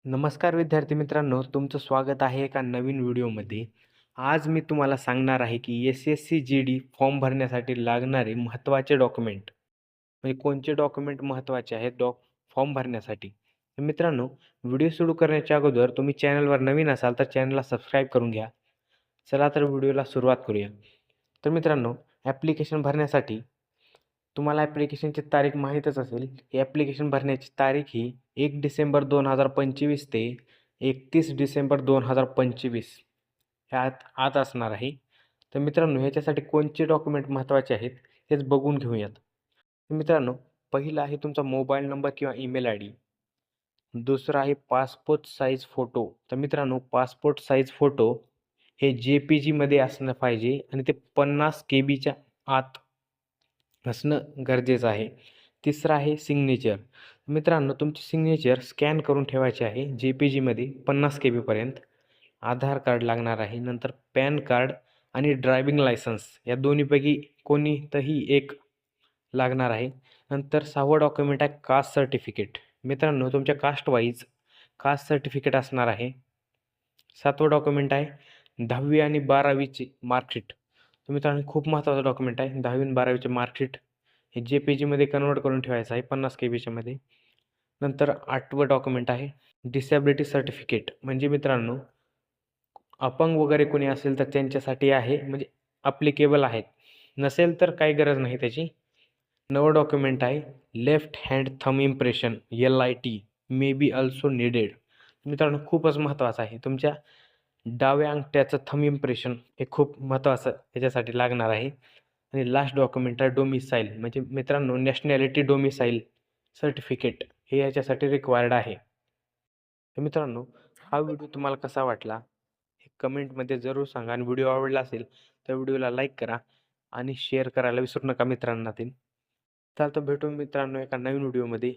नमस्कार विद्यार्थी मित्रांनो, तुमचं स्वागत आहे एका नवीन व्हिडिओमध्ये. आज मी तुम्हाला सांगणार आहे की एस-एस-सी जी-डी फॉर्म भरण्यासाठी लागणारे महत्त्वाचे डॉक्युमेंट, म्हणजे कोणते डॉक्युमेंट महत्त्वाचे आहेत फॉर्म भरण्यासाठी. तर मित्रांनो, व्हिडिओ सुरू करण्याच्या अगोदर तुम्ही चॅनलवर नवीन असाल तर चॅनलला सबस्क्राईब करून घ्या. चला तर व्हिडिओला सुरुवात करूया. तर मित्रांनो, ॲप्लिकेशन भरण्यासाठी तुम्हाला ॲप्लिकेशनची तारीख माहीतच असेल. ही ॲप्लिकेशन भरण्याची तारीख ही 1 डिसेंबर 2025 ते 31 डिसेंबर 2025 ह्यात आत असणार आहे. तर मित्रांनो, ह्याच्यासाठी कोणते डॉक्युमेंट महत्त्वाचे आहेत हेच बघून घेऊयात. तर मित्रांनो, पहिलं आहे तुमचा मोबाईल नंबर किंवा ईमेल आय डी. दुसरं आहे पासपोर्ट साईज फोटो. तर मित्रांनो, पासपोर्ट साईज फोटो हे जे-पी-जीमध्ये असलं पाहिजे आणि ते 50 केबीच्या आत असणं गरजेचं आहे. तिसरं आहे सिग्नेचर. मित्रांनो, तुमची सिग्नेचर स्कॅन करून ठेवायची आहे जे-पी-जीमध्ये 50 केबीपर्यंत. आधार कार्ड लागणार आहे. नंतर पॅन कार्ड आणि ड्रायव्हिंग लायसन्स या दोन्हीपैकी कोणतंही एक लागणार आहे. नंतर 6वं डॉक्युमेंट आहे कास्ट सर्टिफिकेट. मित्रांनो, तुमच्या कास्ट सर्टिफिकेट असणार आहे. 7वं डॉक्युमेंट आहे 10वी आणि 12वीची मार्कशीट. तर मित्रांनो, खूप महत्त्वाचं डॉक्युमेंट आहे. 10वी आणि 12वीचे मार्कशीट हे जे-पी-जीमध्ये कन्व्हर्ट करून ठेवायचं आहे 50 केबीच्यामध्ये. नंतर 8वं डॉक्युमेंट आहे डिसॅबिलिटी सर्टिफिकेट. म्हणजे मित्रांनो, अपंग वगैरे कोणी असेल तर त्यांच्यासाठी आहे, म्हणजे ॲप्लिकेबल आहेत. नसेल तर काही गरज नाही त्याची. 9वं डॉक्युमेंट आहे left hand thumb impression LIT may be also needed. मित्रांनो, खूपच महत्त्वाचं आहे. तुमच्या डाव्या अंगठ्याचं थंब इम्प्रेशन हे खूप महत्त्वाचं त्याच्यासाठी लागणार आहे. आणि लास्ट डॉक्युमेंट आहे डोमिसाईल. म्हणजे मित्रांनो, नॅशनॅलिटी डोमिसाईल सर्टिफिकेट हे याच्यासाठी रिक्वायर्ड आहे. तर मित्रांनो, हा व्हिडिओ तुम्हाला कसा वाटला हे कमेंटमध्ये जरूर सांगा आणि व्हिडिओ आवडला असेल तर व्हिडिओला लाईक करा आणि शेअर करायला विसरू नका मित्रांना ते. चालतं, भेटू मित्रांनो एका नवीन व्हिडिओमध्ये.